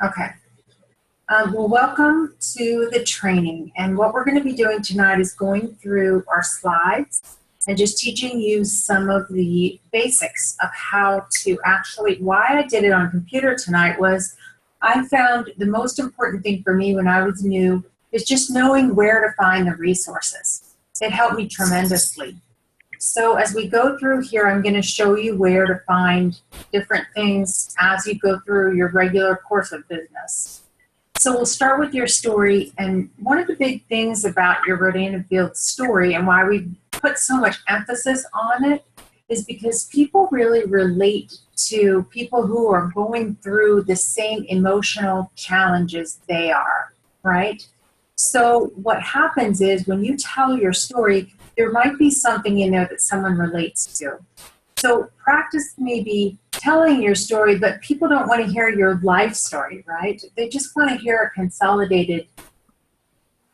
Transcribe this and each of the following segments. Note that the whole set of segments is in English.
Okay. Well, welcome to the training. And what we're going to be doing tonight is going through our slides and just teaching you some of the basics of how to actually, why I did it on computer tonight was I found the most important thing for me when I was new is just knowing where to find the resources. It helped me tremendously. So as we go through here, I'm going to show you where to find different things as you go through your regular course of business. So we'll start with your story, and one of the big things about your Rodan & Fields story and why we put so much emphasis on it is because people really relate to people who are going through the same emotional challenges they are, right? So what happens is when you tell your story, there might be something in there that someone relates to. So practice maybe telling your story, but people don't want to hear your life story, right? They just want to hear a consolidated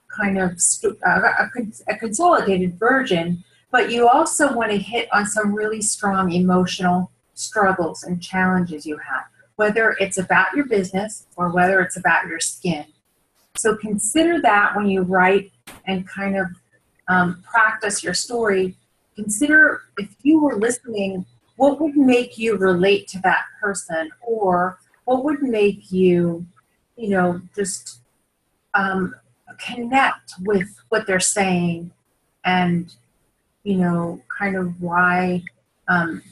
kind of, a consolidated version, but you also want to hit on some really strong emotional struggles and challenges you have, whether it's about your business or whether it's about your skin. So consider that when you write and kind of practice your story. Consider if you were listening, what would make you relate to that person, or what would make you, just connect with what they're saying, and, kind of why. I'm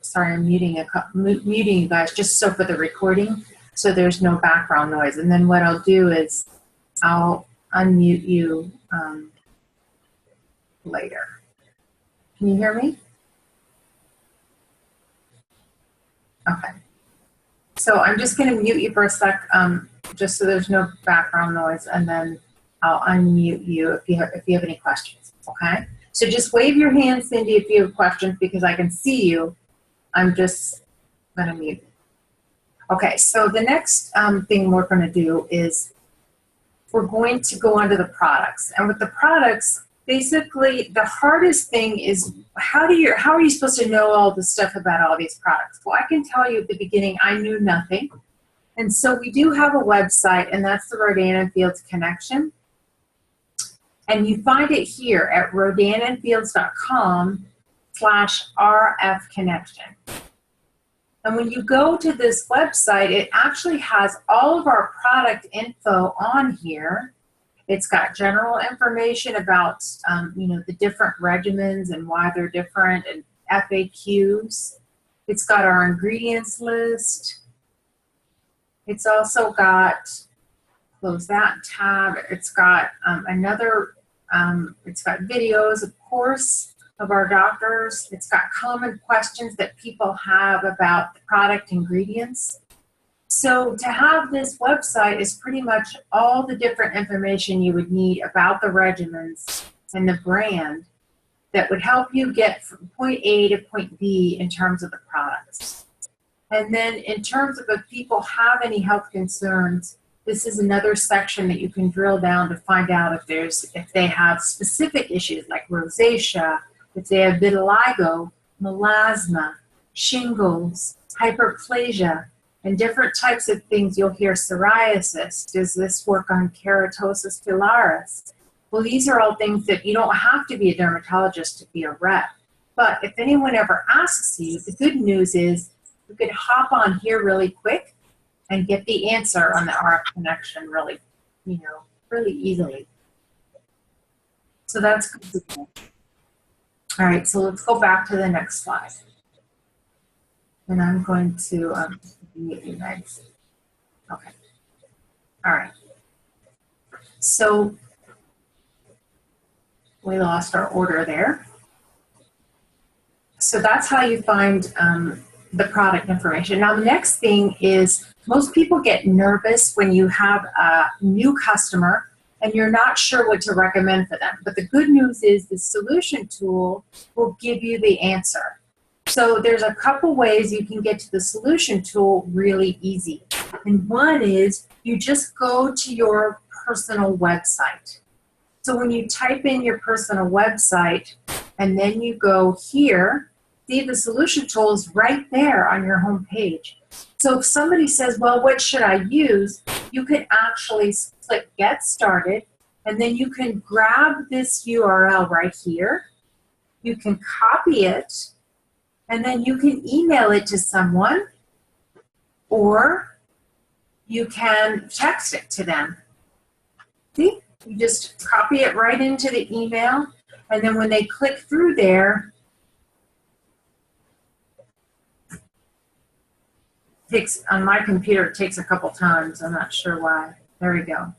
sorry, I'm muting you guys just so for the recording, so there's no background noise. And then what I'll do is I'll unmute you later. Can you hear me? Okay. So I'm just going to mute you for a sec, just so there's no background noise, and then I'll unmute you if you have any questions. Okay. So just wave your hand, Cindy, if you have questions, because I can see you. I'm just going to mute. Okay. So the next thing we're going to do is we're going to go onto the products, and with the products, basically, the hardest thing is how are you supposed to know all the stuff about all these products? Well, I can tell you at the beginning, I knew nothing. And so we do have a website, and that's the Rodan & Fields Connection. And you find it here at rodanandfields.com/RF Connection. And when you go to this website, it actually has all of our product info on here. It's got general information about, the different regimens and why they're different, and FAQs. It's got our ingredients list. It's also got, close that tab. It's got it's got videos, of course, of our doctors. It's got common questions that people have about the product ingredients. So to have this website is pretty much all the different information you would need about the regimens and the brand that would help you get from point A to point B in terms of the products. And then in terms of if people have any health concerns, this is another section that you can drill down to find out if they have specific issues like rosacea, if they have vitiligo, melasma, shingles, hyperplasia, and different types of things. You'll hear psoriasis. Does this work on keratosis pilaris? Well, these are all things that you don't have to be a dermatologist to be a rep. But if anyone ever asks you, the good news is you could hop on here really quick and get the answer on the RF Connection really easily. So that's good. All right, so let's go back to the next slide. And I'm going to mute you guys. Okay. All right. So we lost our order there. So that's how you find the product information. Now, the next thing is most people get nervous when you have a new customer and you're not sure what to recommend for them. But the good news is the solution tool will give you the answer. So there's a couple ways you can get to the solution tool really easy. And one is you just go to your personal website. So when you type in your personal website and then you go here, see the solution tool is right there on your home page. So if somebody says, well, what should I use? You can actually click Get Started, and then you can grab this URL right here. You can copy it, and then you can email it to someone, or you can text it to them. See? You just copy it right into the email, and then when they click through there, on my computer, it takes a couple times. I'm not sure why. There we go.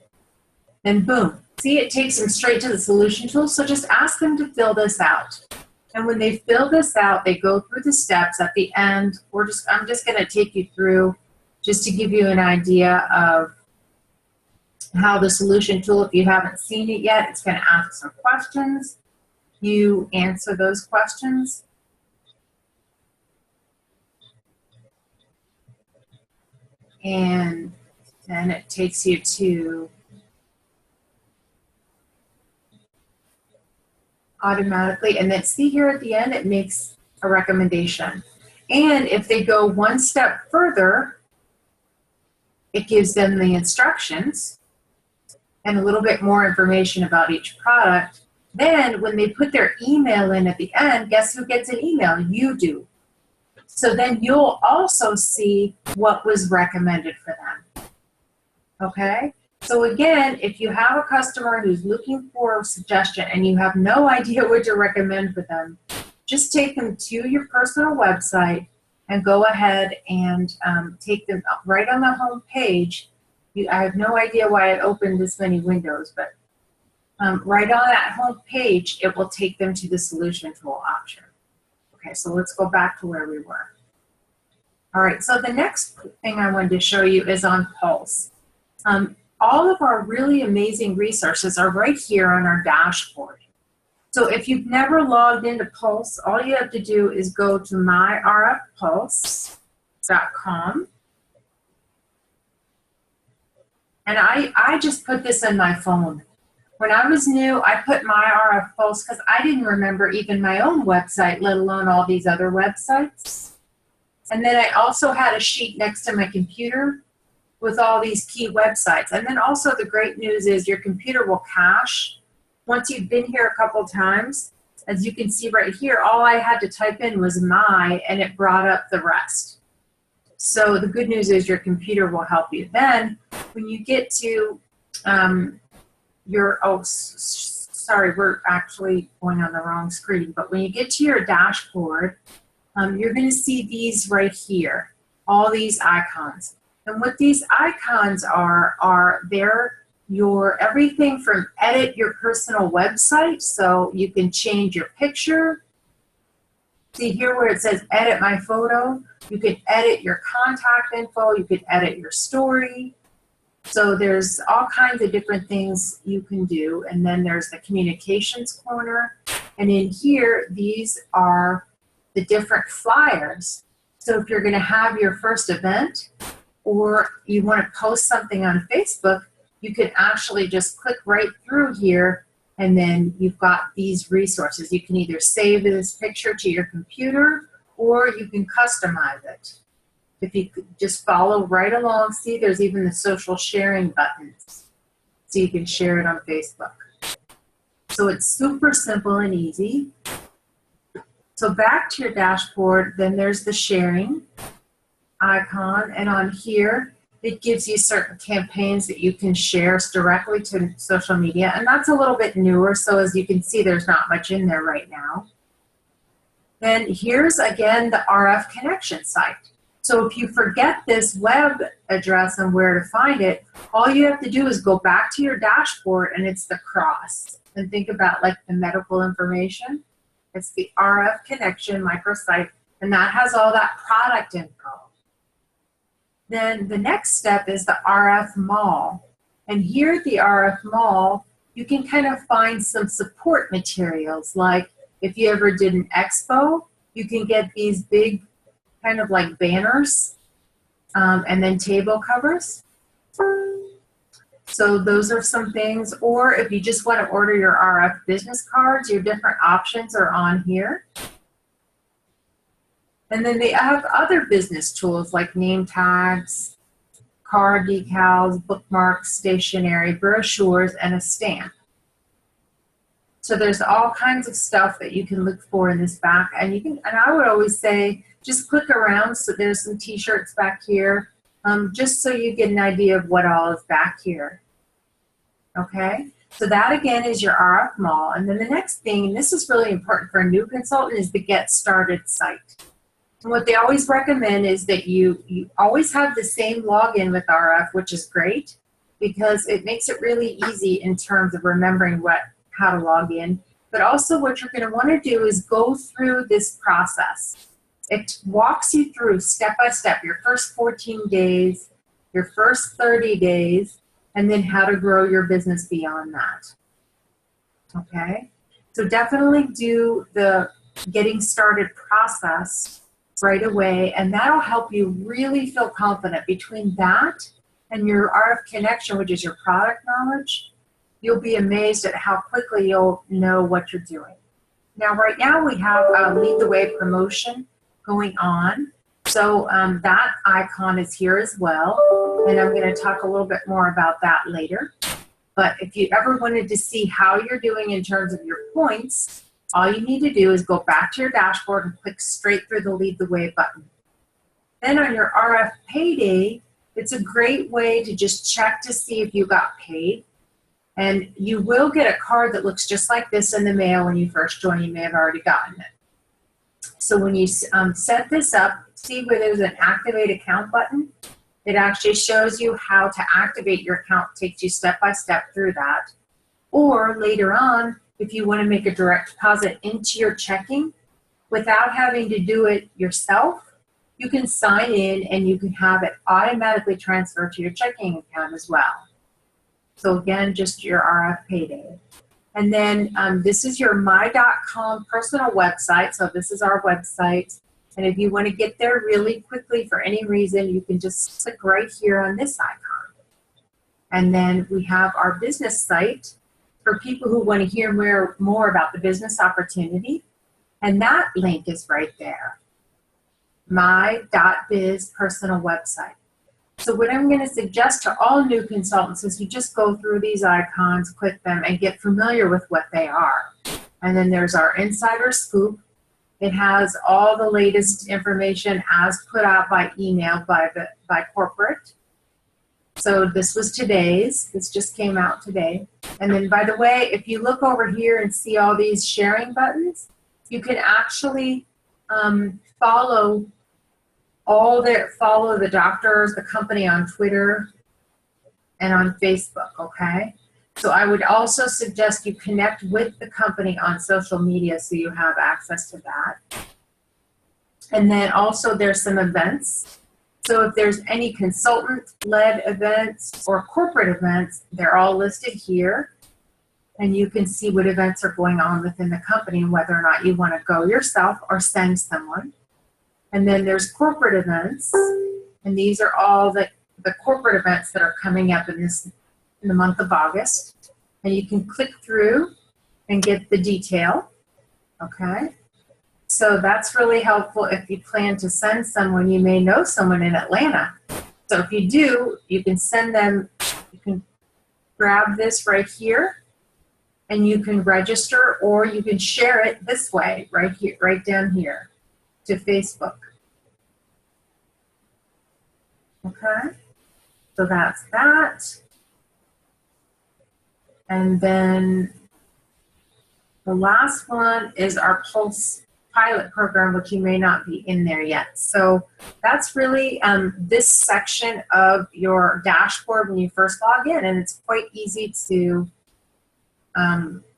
And boom. See, it takes them straight to the solution tool, so just ask them to fill this out. And when they fill this out, they go through the steps at the end. I'm just going to take you through just to give you an idea of how the solution tool, if you haven't seen it yet, it's going to ask some questions. You answer those questions. And then it takes you to automatically, and then see here at the end, it makes a recommendation. And if they go one step further, it gives them the instructions and a little bit more information about each product. Then when they put their email in at the end, guess who gets an email? You do. So then you'll also see what was recommended for them. Okay? So again, if you have a customer who's looking for a suggestion and you have no idea what to recommend for them, just take them to your personal website and go ahead and take them right on the home page. I have no idea why it opened this many windows, but right on that home page, it will take them to the solution tool option. Okay, so let's go back to where we were. All right, so the next thing I wanted to show you is on Pulse. All of our really amazing resources are right here on our dashboard. So if you've never logged into Pulse, all you have to do is go to myrfpulse.com. And I just put this in my phone. When I was new, I put MyRF Pulse because I didn't remember even my own website, let alone all these other websites. And then I also had a sheet next to my computer with all these key websites. And then also the great news is your computer will cache. Once you've been here a couple times, as you can see right here, all I had to type in was my, and it brought up the rest. So the good news is your computer will help you. Then when you get to sorry, we're actually going on the wrong screen, but when you get to your dashboard, you're going to see these right here, all these icons. And what these icons are they're your everything from edit your personal website, so you can change your picture. See here where it says edit my photo, you can edit your contact info, you can edit your story. So there's all kinds of different things you can do. And then there's the communications corner. And in here, these are the different flyers. So if you're going to have your first event or you want to post something on Facebook, you can actually just click right through here and then you've got these resources. You can either save this picture to your computer or you can customize it. If you could just follow right along, see there's even the social sharing buttons. So you can share it on Facebook. So it's super simple and easy. So back to your dashboard, then there's the sharing icon, and on here it gives you certain campaigns that you can share directly to social media, and that's a little bit newer, so as you can see there's not much in there right now. Then here's again the RF connection site. So if you forget this web address and where to find it, all you have to do is go back to your dashboard and it's the cross. And think about like the medical information. It's the RF connection microsite, and that has all that product info. Then the next step is the RF Mall. And here at the RF Mall, you can kind of find some support materials. Like if you ever did an expo, you can get these big kind of like banners and then table covers. So those are some things. Or if you just want to order your RF business cards, your different options are on here. And then they have other business tools like name tags, card decals, bookmarks, stationery, brochures, and a stamp. So there's all kinds of stuff that you can look for in this back, and I would always say just click around. So there's some t-shirts back here, just so you get an idea of what all is back here. Okay, so that again is your RF Mall. And then the next thing, and this is really important for a new consultant, is the Get Started site. And what they always recommend is that you always have the same login with RF, which is great because it makes it really easy in terms of remembering how to log in. But also what you're going to want to do is go through this process. It walks you through step by step your first 14 days, your first 30 days, and then how to grow your business beyond that. Okay? So definitely do the getting started process right away, and that'll help you really feel confident. Between that and your RF connection, which is your product knowledge, you'll be amazed at how quickly you'll know what you're doing. Now, right now we have a Lead the Way promotion going on. So that icon is here as well, and I'm going to talk a little bit more about that later. But if you ever wanted to see how you're doing in terms of your points, all you need to do is go back to your dashboard and click straight through the Lead the Way button. Then on your RF Payday, it's a great way to just check to see if you got paid. And you will get a card that looks just like this in the mail when you first join. You may have already gotten it. So when you set this up, see where there's an Activate Account button. It actually shows you how to activate your account, takes you step by step through that. Or later on, if you want to make a direct deposit into your checking without having to do it yourself, you can sign in and you can have it automatically transferred to your checking account as well. So again, just your RF Payday. And then this is your my.com personal website. So this is our website. And if you want to get there really quickly for any reason, you can just click right here on this icon. And then we have our business site for people who want to hear more about the business opportunity. And that link is right there. My.biz personal website. So what I'm going to suggest to all new consultants is you just go through these icons, click them, and get familiar with what they are. And then there's our Insider Scoop. It has all the latest information as put out by email by corporate. So this was today's. This just came out today. And then, by the way, if you look over here and see all these sharing buttons, you can actually follow the doctors, the company on Twitter and on Facebook, okay? So I would also suggest you connect with the company on social media so you have access to that. And then also there's some events. So if there's any consultant-led events or corporate events, they're all listed here. And you can see what events are going on within the company and whether or not you want to go yourself or send someone. And then there's corporate events, and these are all the corporate events that are coming up in the month of August. And you can click through and get the detail, okay? So that's really helpful if you plan to send someone. You may know someone in Atlanta. So if you do, you can send them, you can grab this right here, and you can register, or you can share it this way, right here, right down here, to Facebook. Okay, so that's that. And then the last one is our Pulse pilot program, which you may not be in there yet. So that's really this section of your dashboard when you first log in, and it's quite easy to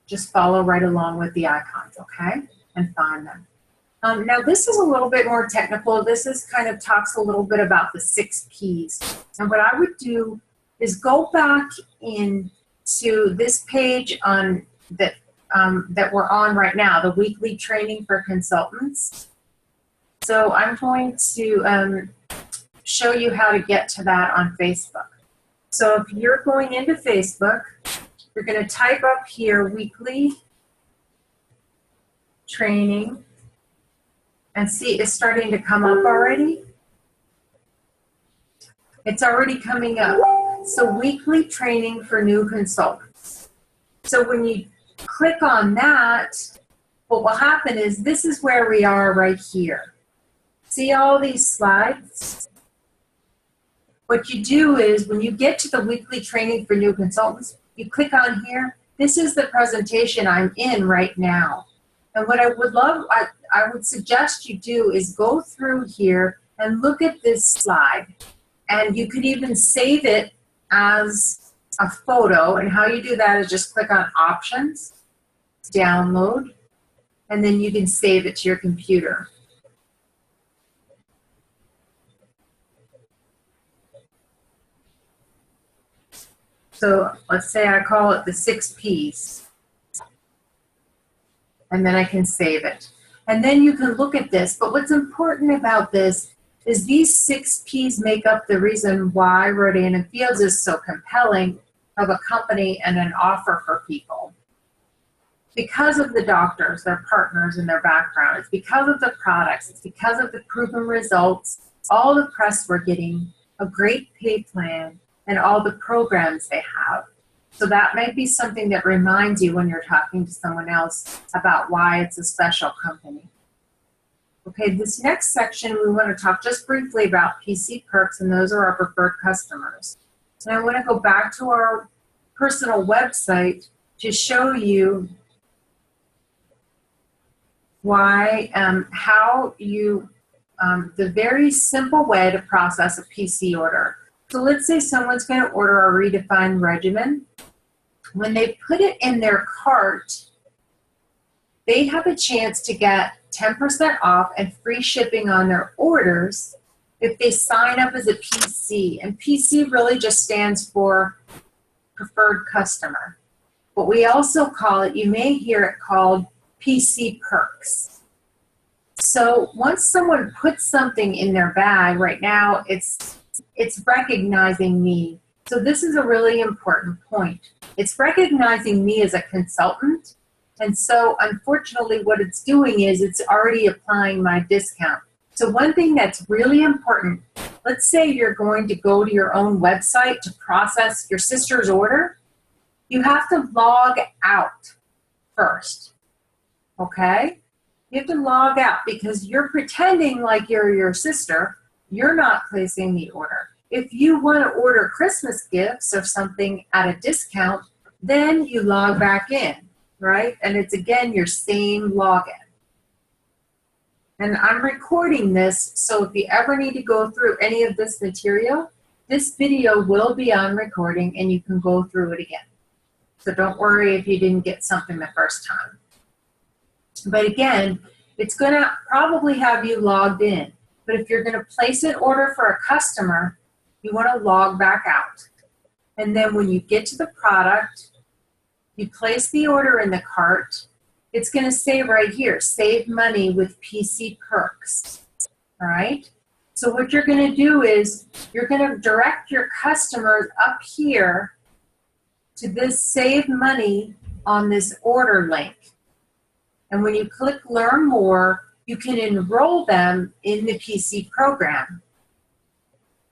just follow right along with the icons, okay, and find them. Now this is a little bit more technical. This is kind of talks a little bit about the 6 Ps. And what I would do is go back into this page on that we're on right now, the weekly training for consultants. So I'm going to show you how to get to that on Facebook. So if you're going into Facebook, you're going to type up here weekly training. And see, it's starting to come up already. It's already coming up. So weekly training for new consultants. So when you click on that, what will happen is this is where we are right here. See all these slides? What you do is when you get to the weekly training for new consultants, you click on here. This is the presentation I'm in right now. And what I would suggest you do is go through here and look at this slide. And you could even save it as a photo. And how you do that is just click on Options, Download, and then you can save it to your computer. So let's say I call it the 6 Ps. And then I can save it. And then you can look at this. But what's important about this is these 6 Ps make up the reason why Rodan & Fields is so compelling of a company and an offer for people. Because of the doctors, their partners, and their background. It's because of the products. It's because of the proven results, all the press we're getting, a great pay plan, and all the programs they have. So that might be something that reminds you when you're talking to someone else about why it's a special company. Okay, this next section we want to talk just briefly about PC perks, and those are our preferred customers. And I want to go back to our personal website to show you why, how you, the very simple way to process a PC order. So let's say someone's going to order a redefined regimen. When they put it in their cart, they have a chance to get 10% off and free shipping on their orders if they sign up as a PC. And PC really just stands for preferred customer. But we also call it, you may hear it called PC perks. So once someone puts something in their bag, right now it's recognizing me. So this is a really important point. It's recognizing me as a consultant. And so unfortunately what it's doing is it's already applying my discount. So one thing that's really important, let's say you're going to go to your own website to process your sister's order. You have to log out first, okay? You have to log out because you're pretending like you're your sister. You're not placing the order. If you want to order Christmas gifts or something at a discount, then you log back in, right? And it's again your same login. And I'm recording this, so if you ever need to go through any of this material, this video will be on recording and you can go through it again. So don't worry if you didn't get something the first time. But again, it's going to probably have you logged in. But if you're going to place an order for a customer, you want to log back out. And then when you get to the product, you place the order in the cart. It's going to say right here, save money with PC perks. All right? So what you're going to do is you're going to direct your customers up here to this save money on this order link. And when you click learn more, you can enroll them in the PC program.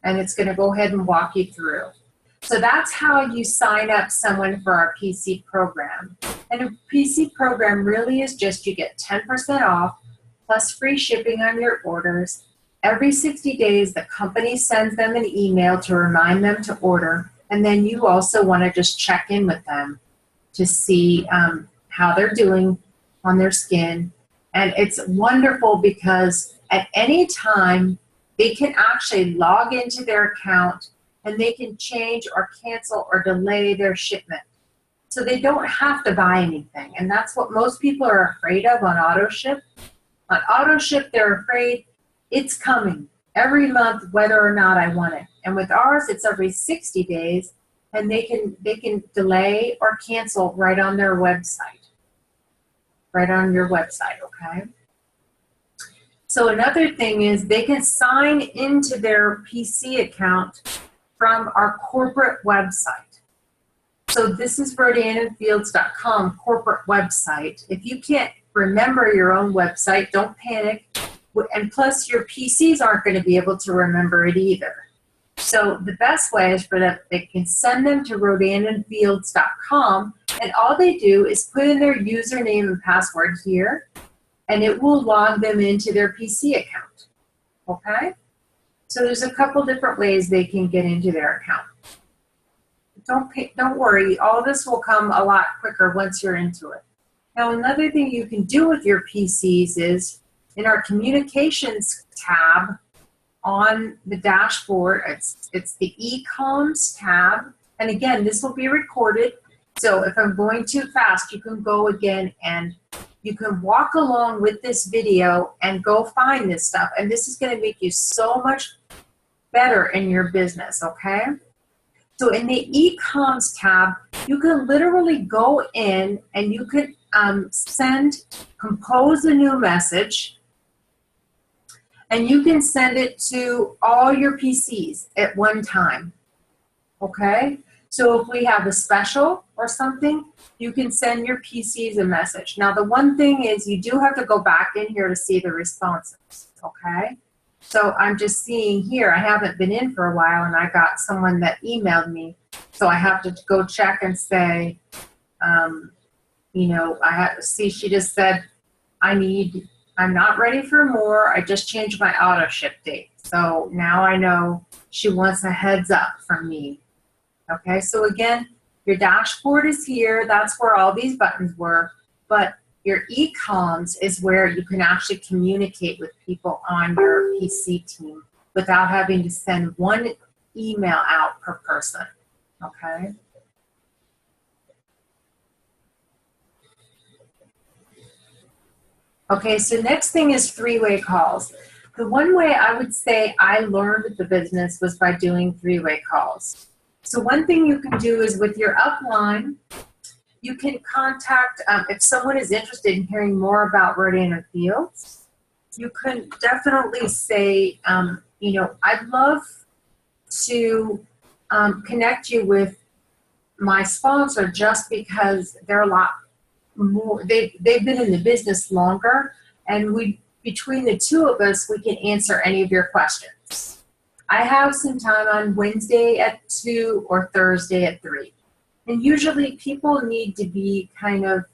And it's going to go ahead and walk you through. So that's how you sign up someone for our PC program. And a PC program really is just you get 10% off plus free shipping on your orders. Every 60 days, the company sends them an email to remind them to order. And then you also want to just check in with them to see how they're doing on their skin. And it's wonderful because at any time, they can actually log into their account and they can change or cancel or delay their shipment. So they don't have to buy anything. And that's what most people are afraid of on AutoShip. On AutoShip, they're afraid it's coming every month, whether or not I want it. And with ours, it's every 60 days, and they can delay or cancel right on their website, right on your website, okay? So another thing is they can sign into their PC account from our corporate website. So this is rodanandfields.com corporate website. If you can't remember your own website, don't panic. And plus your PCs aren't going to be able to remember it either. So the best way is for them, they can send them to rodanandfields.com, and all they do is put in their username and password here, and it will log them into their PC account. Okay? So there's a couple different ways they can get into their account. Don't worry, all this will come a lot quicker once you're into it. Now, another thing you can do with your PCs is in our communications tab on the dashboard, it's the e-comms tab. And again, this will be recorded. So if I'm going too fast, you can go again and you can walk along with this video and go find this stuff. And this is going to make you so much better in your business, okay? So in the e-comms tab, you can literally go in and you could compose a new message, and you can send it to all your PCs at one time, okay? So if we have a special or something, you can send your PCs a message. Now the one thing is you do have to go back in here to see the responses, okay? So I'm just seeing here, I haven't been in for a while and I got someone that emailed me. So I have to go check and say, you know, I have to see, she just said, I'm not ready for more. I just changed my auto ship date. So now I know she wants a heads up from me. Okay, so again, your dashboard is here. That's where all these buttons were. But your e-comms is where you can actually communicate with people on your PC team without having to send one email out per person. Okay. Okay, so next thing is three-way calls. The one way I would say I learned the business was by doing three-way calls. So one thing you can do is with your upline, you can contact, if someone is interested in hearing more about Rodan and Fields, you can definitely say, you know, I'd love to connect you with my sponsor just because they're a lot more, they've been in the business longer, and between the two of us, we can answer any of your questions. I have some time on Wednesday at 2 or Thursday at 3. And usually people need to be kind of,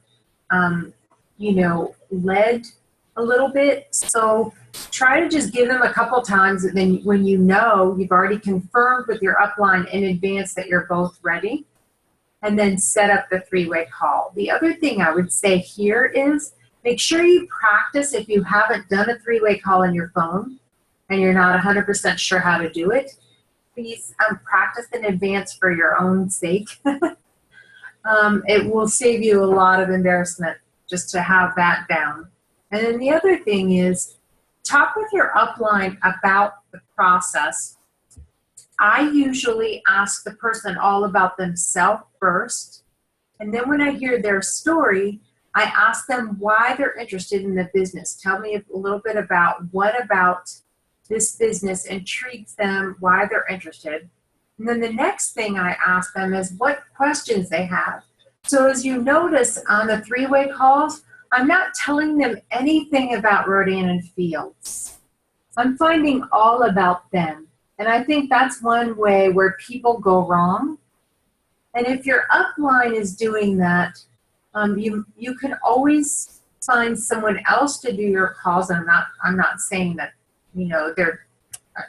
you know, led a little bit. So try to just give them a couple times, and then when you know you've already confirmed with your upline in advance that you're both ready, and then set up the three-way call. The other thing I would say here is make sure you practice if you haven't done a three-way call on your phone and you're not 100% sure how to do it. Please practice in advance for your own sake. It will save you a lot of embarrassment just to have that down. And then the other thing is talk with your upline about the process. I usually ask the person all about themselves first, and then when I hear their story, I ask them why they're interested in the business. Tell me a little bit about what about this business intrigues them, why they're interested. And then the next thing I ask them is what questions they have. So as you notice on the three-way calls, I'm not telling them anything about Rodan and Fields. I'm finding all about them. And I think that's one way where people go wrong. And if your upline is doing that, you can always find someone else to do your calls. I'm not saying that, you know,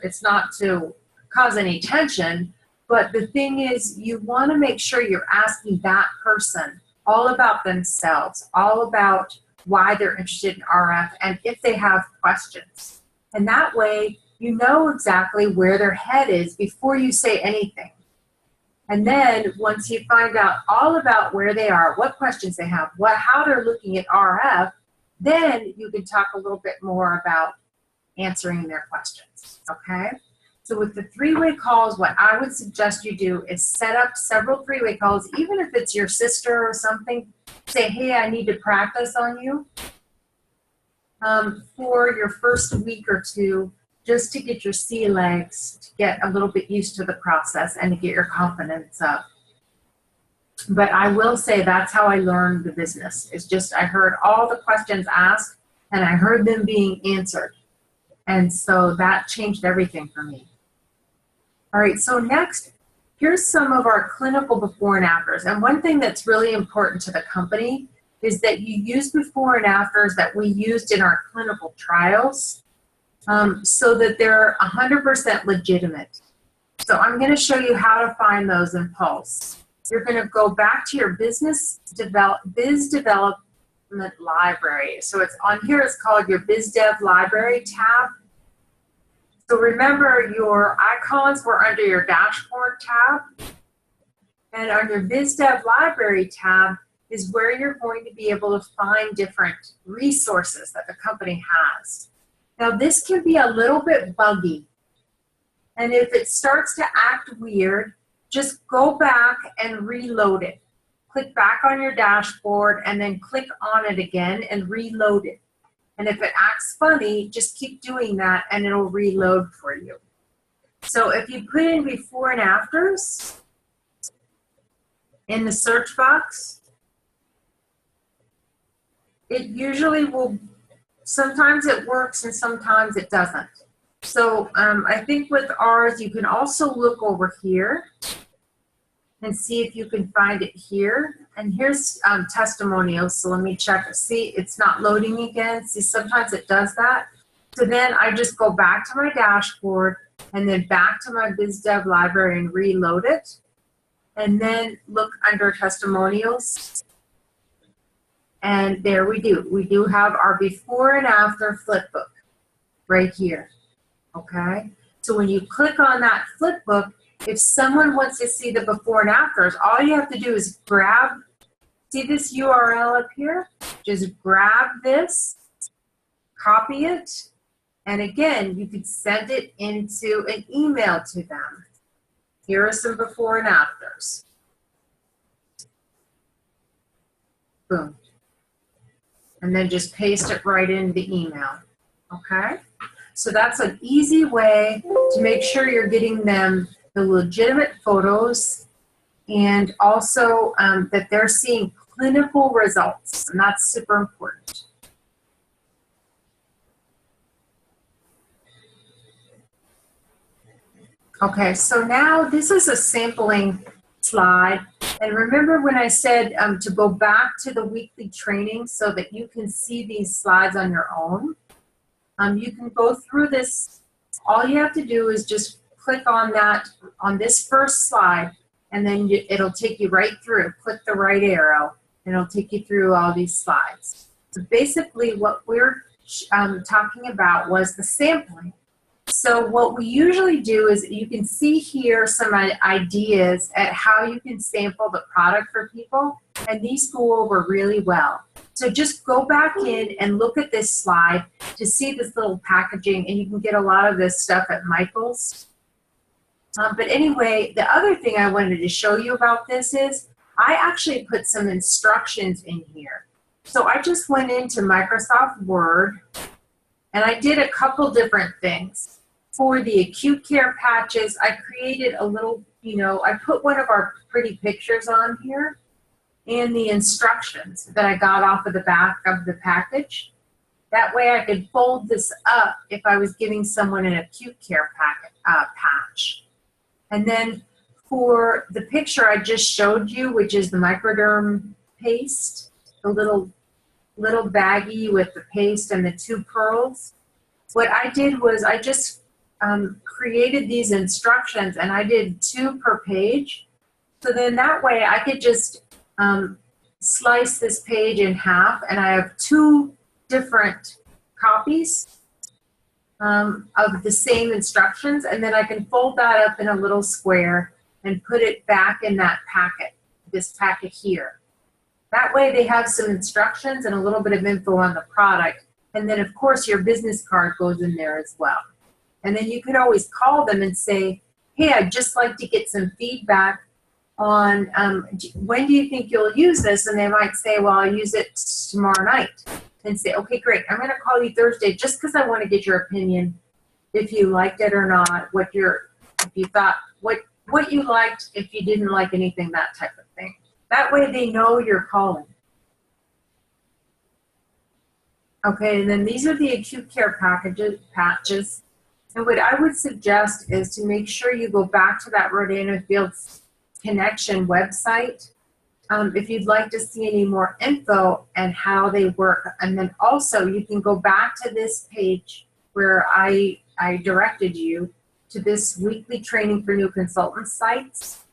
it's not to cause any tension, but the thing is you want to make sure you're asking that person all about themselves, all about why they're interested in RF, and if they have questions. And that way, you know exactly where their head is before you say anything. And then once you find out all about where they are, what questions they have, how they're looking at RF, then you can talk a little bit more about answering their questions, okay? So with the three-way calls, what I would suggest you do is set up several three-way calls, even if it's your sister or something. Say, hey, I need to practice on you for your first week or two, just to get your sea legs, to get a little bit used to the process and to get your confidence up. But I will say that's how I learned the business. It's just I heard all the questions asked and I heard them being answered. And so that changed everything for me. All right, so next, here's some of our clinical before and afters. And one thing that's really important to the company is that you use before and afters that we used in our clinical trials so that they're 100% legitimate. So I'm going to show you how to find those in Pulse. You're going to go back to your biz development library. So it's on here, it's called your biz dev library tab. So remember, your icons were under your dashboard tab, and under biz dev library tab is where you're going to be able to find different resources that the company has. Now this can be a little bit buggy, and if it starts to act weird, just go back and reload it. Click back on your dashboard and then click on it again and reload it. And if it acts funny, just keep doing that and it'll reload for you. So if you put in before and afters in the search box, it usually will, sometimes it works and sometimes it doesn't. So I think with ours, you can also look over here and see if you can find it here. And here's testimonials, so let me check. See, it's not loading again. See, sometimes it does that. So then I just go back to my dashboard and then back to my biz dev library and reload it. And then look under testimonials. And there we do. We do have our before and after flipbook right here, okay? So when you click on that flipbook, if someone wants to see the before and afters, all you have to do is grab, see this URL up here? Just grab this, copy it, and again, you could send it into an email to them. Here are some before and afters. Boom. And then just paste it right into the email, okay? So that's an easy way to make sure you're getting them the legitimate photos and also that they're seeing clinical results, and that's super important. Okay, so now this is a sampling slide. And remember when I said to go back to the weekly training so that you can see these slides on your own? You can go through this. All you have to do is just click on that, on this first slide, and then it'll take you right through. Click the right arrow, and it'll take you through all these slides. So basically what we're talking about was the sampling. So what we usually do is, you can see here some ideas at how you can sample the product for people, and these go over really well. So just go back in and look at this slide to see this little packaging, and you can get a lot of this stuff at Michael's. But anyway, the other thing I wanted to show you about this is I actually put some instructions in here. So I just went into Microsoft Word and I did a couple different things. For the acute care patches, I created a little, I put one of our pretty pictures on here and the instructions that I got off of the back of the package. That way I could fold this up if I was giving someone an acute care patch. And then for the picture I just showed you, which is the microderm paste, the little baggie with the paste and the 2 pearls, what I did was I just created these instructions, and I did 2 per page. So then that way I could just slice this page in half, and I have 2 different copies of the same instructions, and then I can fold that up in a little square and put it back in that packet, this packet here. That way they have some instructions and a little bit of info on the product, and then of course your business card goes in there as well. And then you can always call them and say, hey, I'd just like to get some feedback on when do you think you'll use this? And they might say, well, I'll use it tomorrow night. And say, okay, great, I'm gonna call you Thursday just because I want to get your opinion, if you liked it or not, if you thought, what you liked, if you didn't like anything, that type of thing. That way they know you're calling. Okay, and then these are the acute care patches. And what I would suggest is to make sure you go back to that Rodan and Fields Connection website if you'd like to see any more info and how they work. And then also you can go back to this page where I directed you to this weekly training for new consultant sites.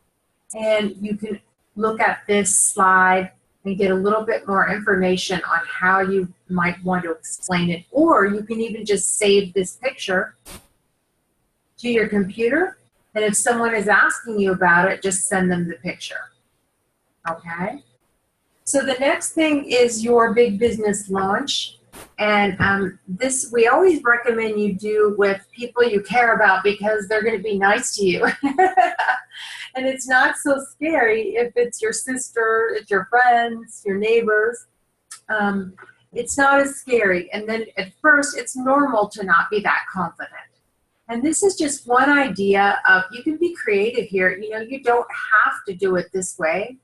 And you can look at this slide and get a little bit more information on how you might want to explain it. Or you can even just save this picture to your computer, and if someone is asking you about it, just send them the picture. Okay? So the next thing is your big business launch. And this we always recommend you do with people you care about because they're going to be nice to you. And it's not so scary if it's your sister, it's your friends, your neighbors. It's not as scary. And then at first, it's normal to not be that confident. And this is just one idea of, you can be creative here. You know, you don't have to do it this way,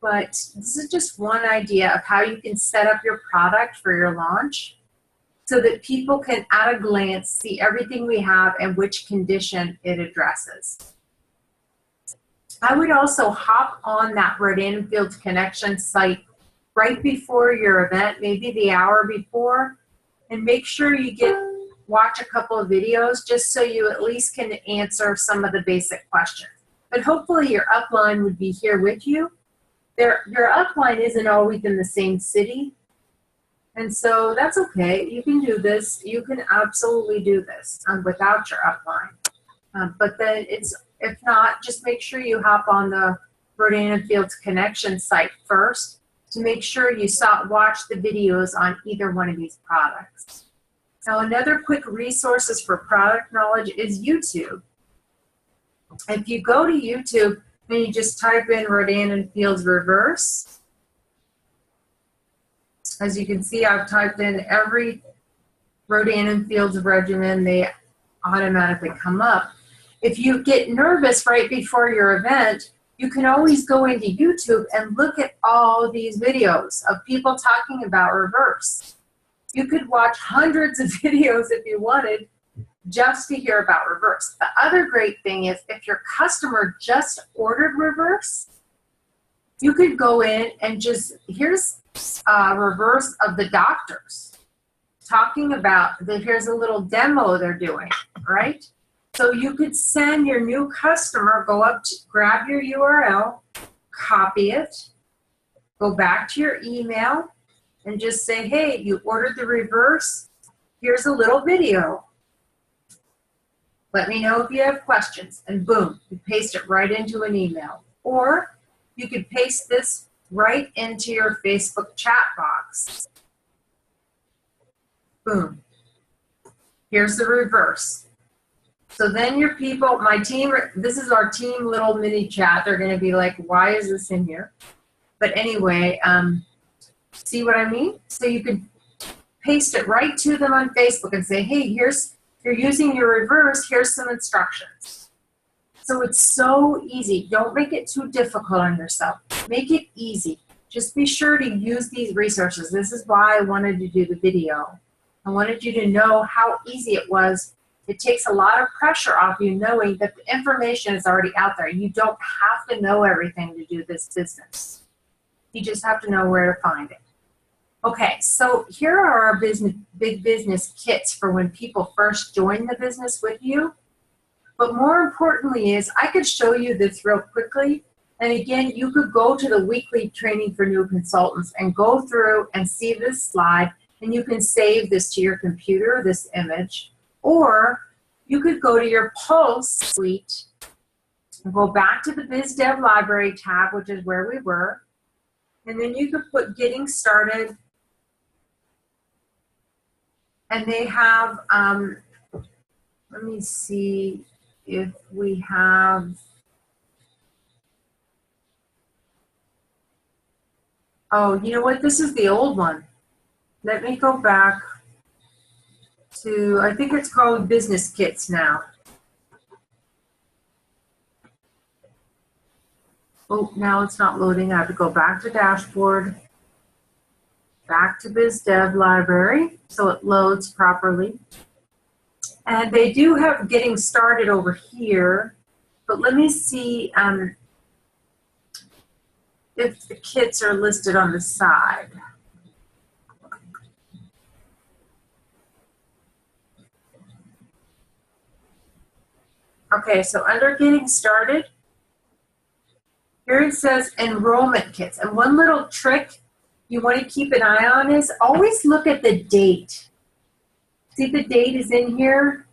but this is just one idea of how you can set up your product for your launch so that people can at a glance see everything we have and which condition it addresses. I would also hop on that Rodan Fields Connection site right before your event, maybe the hour before, and make sure you watch a couple of videos just so you at least can answer some of the basic questions. But hopefully your upline would be here with you. Your upline isn't always in the same city, and so that's okay. You can do this. You can absolutely do this without your upline. But then if not, just make sure you hop on the Rodan Fields Connection site first to make sure you watch the videos on either one of these products. Now, another quick resources for product knowledge is YouTube. If you go to YouTube and you just type in Rodan and Fields Reverse, as you can see, I've typed in every Rodan and Fields regimen, they automatically come up. If you get nervous right before your event, you can always go into YouTube and look at all these videos of people talking about reverse. You could watch hundreds of videos if you wanted just to hear about reverse. The other great thing is if your customer just ordered reverse, you could go in and here's reverse of the doctors talking about, here's a little demo they're doing, right? So you could send your new customer, grab your URL, copy it, go back to your email, and just say, hey, you ordered the reverse. Here's a little video. Let me know if you have questions. And boom, you paste it right into an email. Or you could paste this right into your Facebook chat box. Boom. Here's the reverse. So then your people, my team, this is our team little mini chat. They're going to be like, why is this in here? But anyway, see what I mean? So you could paste it right to them on Facebook and say, hey, you're using your reverse, here's some instructions. So it's so easy. Don't make it too difficult on yourself. Make it easy. Just be sure to use these resources. This is why I wanted to do the video. I wanted you to know how easy it was. It takes a lot of pressure off you knowing that the information is already out there. You don't have to know everything to do this business. You just have to know where to find it. Okay, so here are our big business kits for when people first join the business with you. But more importantly is I could show you this real quickly. And again, you could go to the weekly training for new consultants and go through and see this slide, and you can save this to your computer, this image. Or you could go to your Pulse suite and go back to the Biz Dev Library tab, which is where we were. And then you could put Getting Started. And they have, let me see if we have, oh, you know what? This is the old one. Let me go back to, I think it's called Business Kits now. Oh, now it's not loading. I have to go back to dashboard. Back to BizDev Library, so it loads properly. And they do have getting started over here, but let me see if the kits are listed on the side. Okay, so under getting started, here it says enrollment kits. And one little trick you want to keep an eye on is always look at the date. See, the date is in here,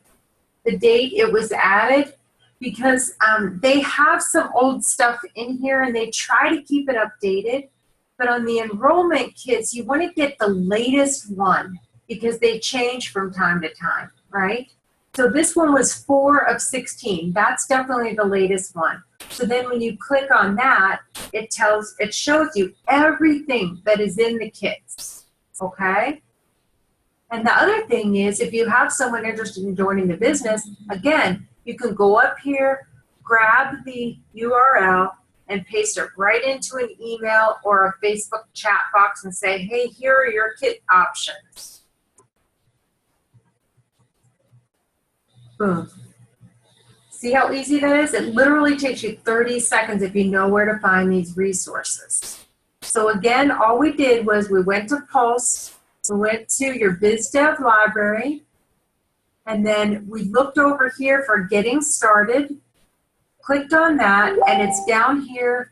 the date it was added, because they have some old stuff in here and they try to keep it updated. But on the enrollment kits, you want to get the latest one because they change from time to time, right? So this one was 4 of 16. That's definitely the latest one. So then when you click on that, it shows you everything that is in the kits, okay? And the other thing is, if you have someone interested in joining the business, again, you can go up here, grab the URL, and paste it right into an email or a Facebook chat box and say, hey, here are your kit options. Boom. See how easy that is? It literally takes you 30 seconds if you know where to find these resources. So again, all we did was we went to Pulse, we went to your BizDev library, and then we looked over here for getting started, clicked on that, and it's down here,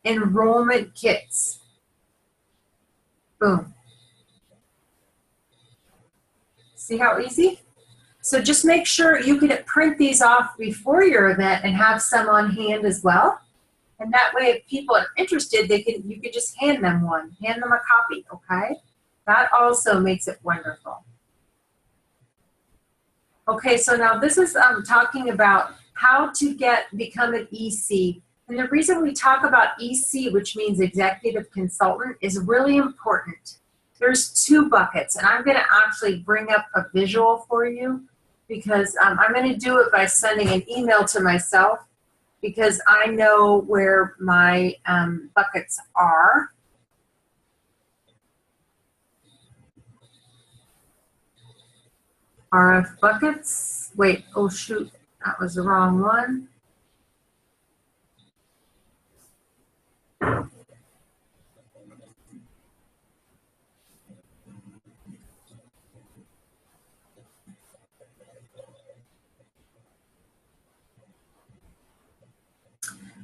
enrollment kits. Boom. See how easy? So just make sure you can print these off before your event and have some on hand as well. And that way, if people are interested, you can just hand them one, hand them a copy, okay? That also makes it wonderful. Okay, so now this is talking about how to become an EC. And the reason we talk about EC, which means executive consultant, is really important. There's 2 buckets, and I'm going to actually bring up a visual for you because I'm going to do it by sending an email to myself because I know where my buckets are. RF buckets. Wait, oh shoot, that was the wrong one.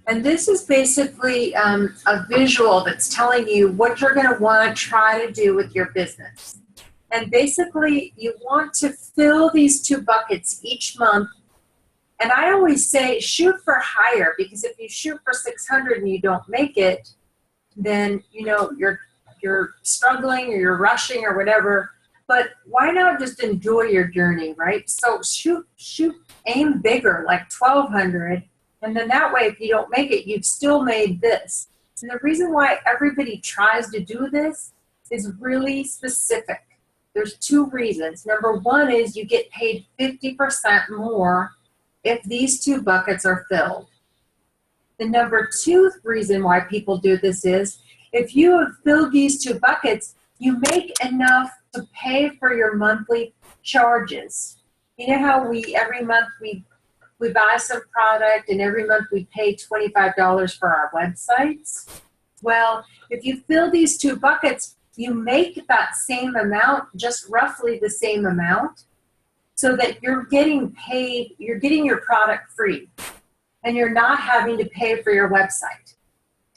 And this is basically a visual that's telling you what you're going to want to try to do with your business. And basically, you want to fill these 2 buckets each month. And I always say shoot for higher, because if you shoot for 600 and you don't make it, then you know you're struggling or you're rushing or whatever. But why not just enjoy your journey, right? So aim bigger, like 1,200. And then that way, if you don't make it, you've still made this. And the reason why everybody tries to do this is really specific. There's 2 reasons. Number 1 is you get paid 50% more if these 2 buckets are filled. The number 2 reason why people do this is if you have filled these 2 buckets, you make enough to pay for your monthly charges. You know how every month we buy some product and every month we pay $25 for our websites? Well, if you fill these 2 buckets, you make that same amount, just roughly the same amount, so that you're getting paid, you're getting your product free, and you're not having to pay for your website.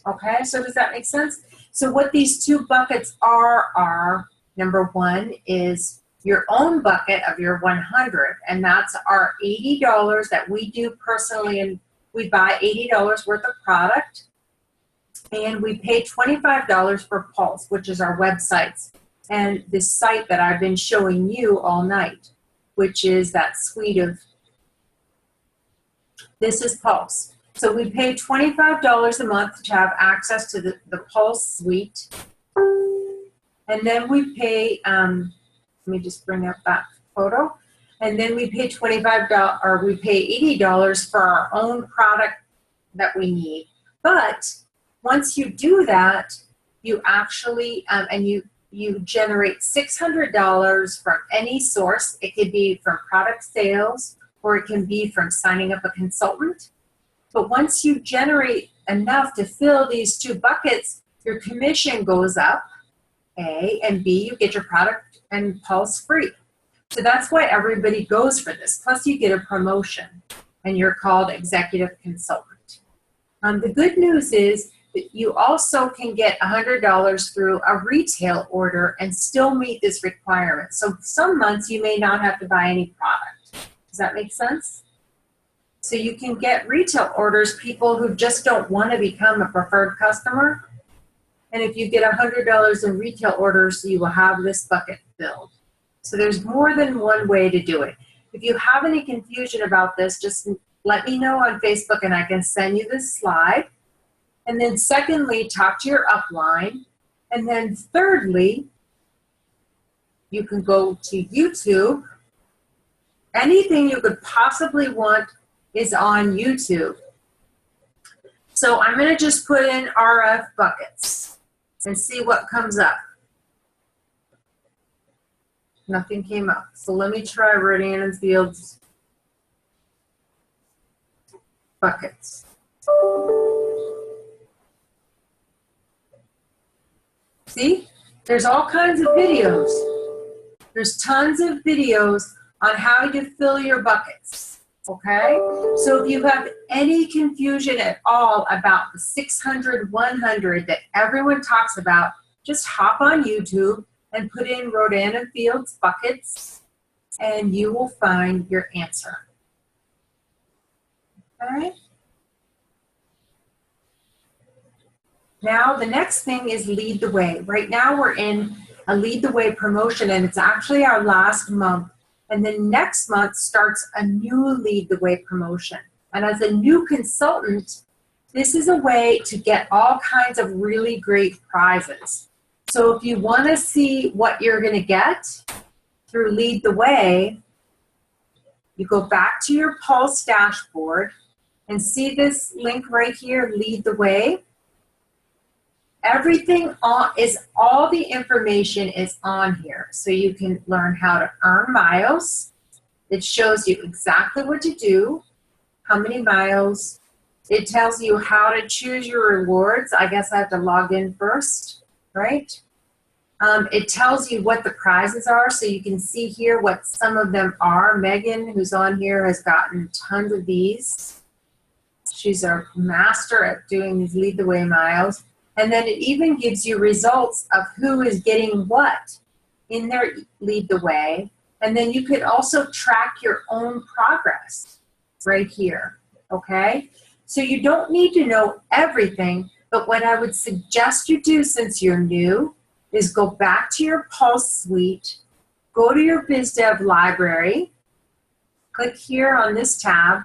Okay, so does that make sense? So what these 2 buckets are number 1 is your own bucket of your 100, and that's our $80 that we do personally, and we buy $80 worth of product, and we pay $25 for Pulse, which is our websites, and this site that I've been showing you all night, which is that suite of, this is Pulse. So we pay $25 a month to have access to the Pulse suite, and then we pay, let me just bring up that photo, and then we pay $25, or we pay $80 for our own product that we need. But once you do that, you actually, and you generate $600 from any source. It could be from product sales, or it can be from signing up a consultant. But once you generate enough to fill these two buckets, your commission goes up, A, and B, you get your product and pulse free. So that's why everybody goes for this. Plus you get a promotion, and you're called executive consultant. The good news is that you also can get $100 through a retail order and still meet this requirement. So some months you may not have to buy any product. Does that make sense? So you can get retail orders, people who just don't want to become a preferred customer. And if you get $100 in retail orders, you will have this bucket filled. So there's more than one way to do it. If you have any confusion about this, just let me know on Facebook and I can send you this slide. And then secondly, talk to your upline. And then thirdly, you can go to YouTube. Anything you could possibly want is on YouTube. So I'm going to just put in RF buckets and see what comes up. Nothing came up. So let me try Rodan and Fields buckets. See? There's all kinds of videos. There's tons of videos on how to fill your buckets. Okay? So if you have any confusion at all about the 600, 100 that everyone talks about, just hop on YouTube and put in Rodan and Fields buckets, and you will find your answer. Okay? Now the next thing is Lead the Way. Right now we're in a Lead the Way promotion, and it's actually our last month. And then next month starts a new Lead the Way promotion. And as a new consultant, this is a way to get all kinds of really great prizes. So if you want to see what you're going to get through Lead the Way, you go back to your Pulse dashboard and see this link right here, Lead the Way. Everything all the information is on here. So you can learn how to earn miles. It shows you exactly what to do, how many miles. It tells you how to choose your rewards. I guess I have to log in first, right? It tells you what the prizes are, so you can see here what some of them are. Megan, who's on here, has gotten tons of these. She's a master at doing these Lead the Way miles. And then it even gives you results of who is getting what in their Lead the Way. And then you could also track your own progress right here, okay? So you don't need to know everything, but what I would suggest you do since you're new is go back to your Pulse suite, go to your BizDev library, click here on this tab,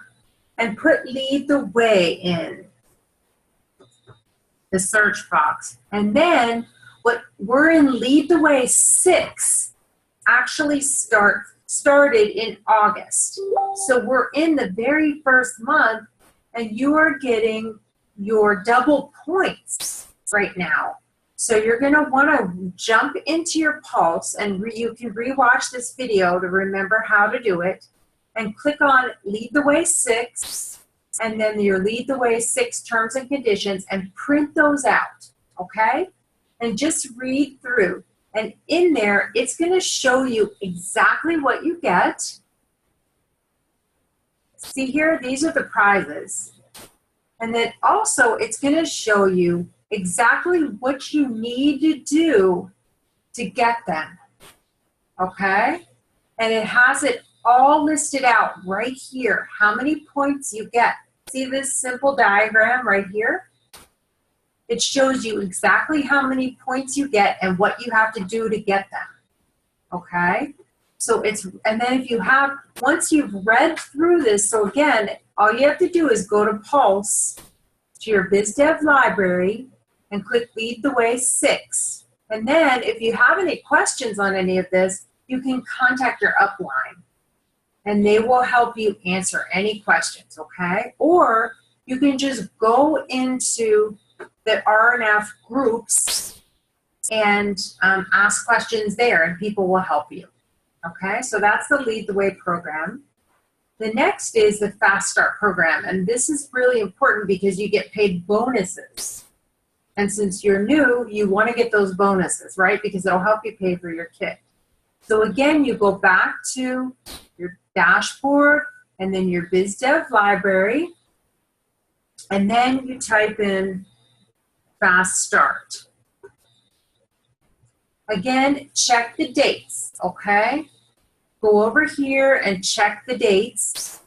and put Lead the Way in the search box. And then what we're in Lead the Way 6 actually started in August. So we're in the very first month, and you are getting your double points right now. So you're going to want to jump into your Pulse, and you can rewatch this video to remember how to do it, and click on Lead the Way 6, and then your Lead the Way 6 terms and conditions, and print those out, okay? And just read through. And in there, it's going to show you exactly what you get. See here, these are the prizes. And then also, it's going to show you exactly what you need to do to get them, okay? And it has it all listed out right here, how many points you get. See this simple diagram right here? It shows you exactly how many points you get and what you have to do to get them, okay? So and then if you have, once you've read through this, so again, all you have to do is go to Pulse, to your BizDev library, and click Lead the Way 6. And then if you have any questions on any of this, you can contact your upline, and they will help you answer any questions, okay? Or you can just go into the RNF groups and ask questions there, and people will help you. Okay, so that's the Lead the Way program. The next is the Fast Start program, and this is really important because you get paid bonuses. And since you're new, you want to get those bonuses, right? Because it'll help you pay for your kit. So again, you go back to your dashboard and then your BizDev library, and then you type in Fast Start. Again, check the dates, okay? Go over here and check the dates,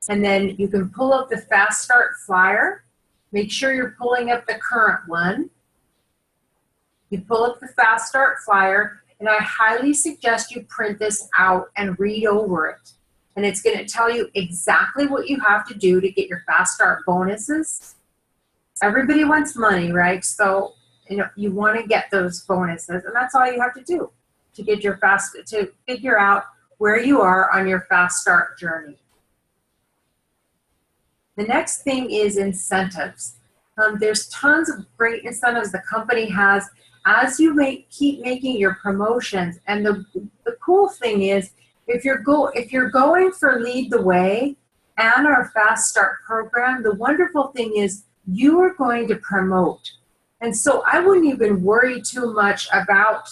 and then you can pull up the Fast Start flyer. Make sure you're pulling up the current one. You pull up the Fast Start flyer, and I highly suggest you print this out and read over it. And it's going to tell you exactly what you have to do to get your Fast Start bonuses. Everybody wants money, right? So you want to get those bonuses, and that's all you have to do to get your to figure out where you are on your Fast Start journey. The next thing is incentives. There's tons of great incentives the company has as you keep making your promotions. And the cool thing is, if you're going for Lead the Way and our Fast Start program, the wonderful thing is you are going to promote. And so I wouldn't even worry too much about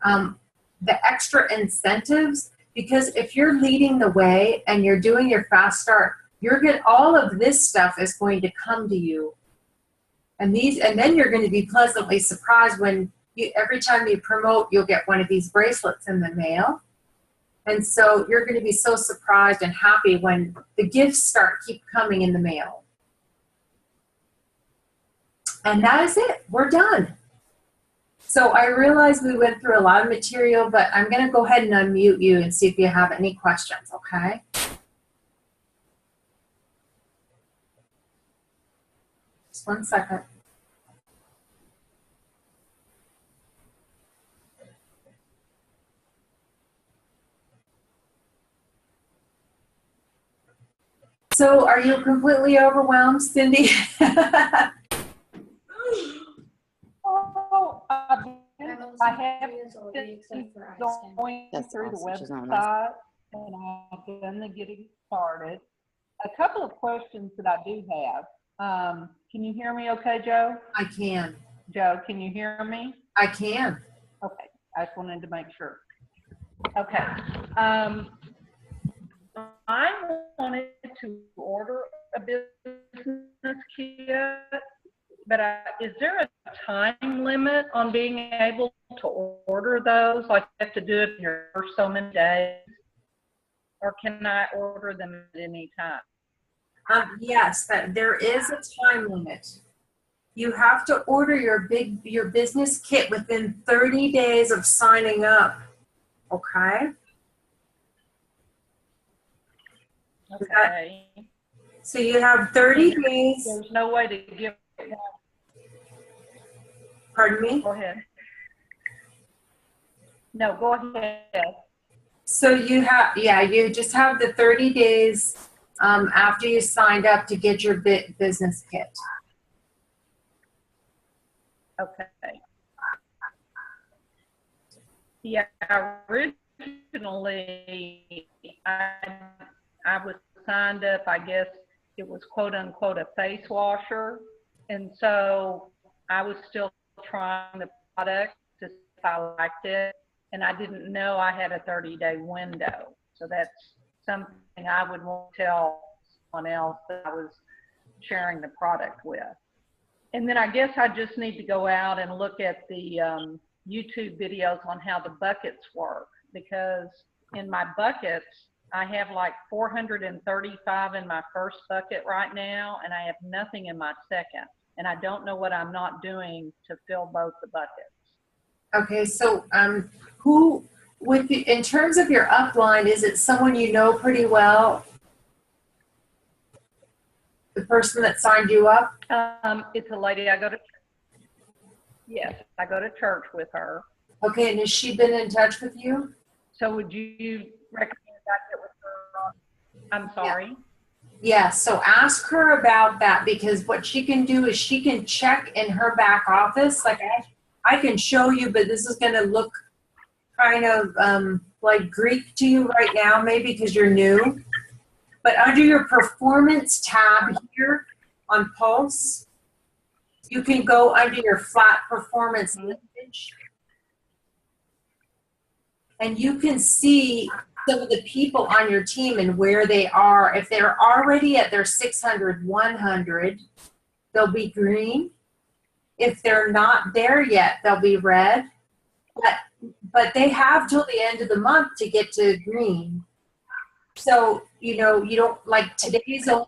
the extra incentives, because if you're leading the way and you're doing your Fast Start, all of this stuff is going to come to you. And then you're going to be pleasantly surprised when every time you promote, you'll get one of these bracelets in the mail. And so you're going to be so surprised and happy when the gifts keep coming in the mail. And that is it. We're done. So I realize we went through a lot of material, but I'm going to go ahead and unmute you and see if you have any questions, okay? Just 1 second. So are you completely overwhelmed, Cindy? Oh, I have been going through the website, and I've done the getting started. A couple of questions that I do have. Can you hear me okay, Joe? I can. Joe, can you hear me? I can. Okay, I just wanted to make sure. Okay. I wanted to order a business kit, but is there a time limit on being able to order those? Like, you have to do it in your first so many days, or can I order them at any time? Yes, there is a time limit. You have to order your business kit within 30 days of signing up. Okay? Okay. So you have 30 days. There's no way to give. Pardon me? Go ahead. No, go ahead. So you just have the 30 days after you signed up to get your business kit. Okay. Yeah, originally I was signed up, I guess it was quote unquote a face washer. And so I was still trying the product to see if I liked it. And I didn't know I had a 30-day window. So that's something I would want to tell someone else that I was sharing the product with. And then I guess I just need to go out and look at the YouTube videos on how the buckets work, because in my buckets, I have like 435 in my first bucket right now, and I have nothing in my second. And I don't know what I'm not doing to fill both the buckets. Okay, so in terms of your upline, is it someone you know pretty well? The person that signed you up? It's a lady I go to. Yes, I go to church with her. Okay, and has she been in touch with you? So would you recommend I get with her? I'm sorry. Yeah, so ask her about that, because what she can do is she can check in her back office. Like I can show you, but this is going to look kind of like Greek to you right now, maybe because you're new. But under your performance tab here on Pulse, you can go under your flat performance image, and you can see some of the people on your team and where they are. If they're already at their 600, 100, they'll be green. If they're not there yet, they'll be red. But they have till the end of the month to get to green. So, you know, you don't, like today's like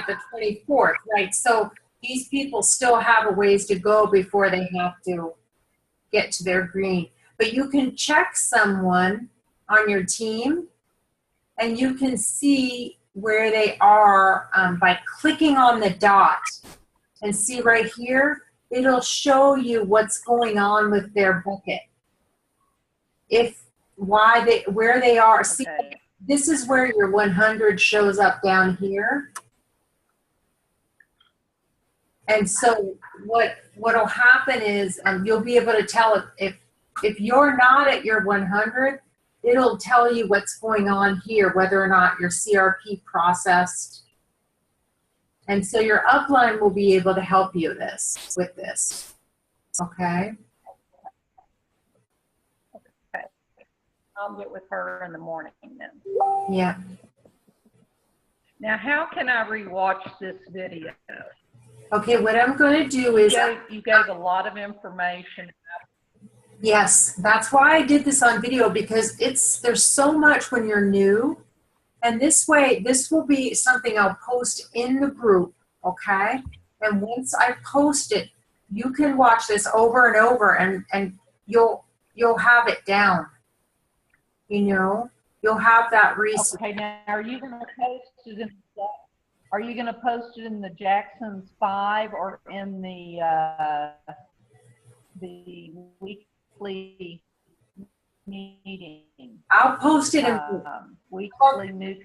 the 24th, right? So these people still have a ways to go before they have to get to their green. But you can check someone on your team and you can see where they are by clicking on the dot. And see right here, it'll show you what's going on with their bucket. Where they are. See, this is where your 100 shows up down here. And so what'll happen is you'll be able to tell if you're not at your 100, it'll tell you what's going on here, whether or not your CRP processed. And so your upline will be able to help you with this. Okay? Okay. I'll get with her in the morning then. Yeah. Now, how can I rewatch this video? Okay, what I'm going to do is... You gave a lot of information. Yes, that's why I did this on video, because there's so much when you're new. And this way, this will be something I'll post in the group, okay? And once I post it, you can watch this over and over, and you'll have it down. You know, you'll have that research. Okay, now are you going to post it in? Are you going to post it in the Jackson's 5 or in the weekly meeting? I'll post it in weekly new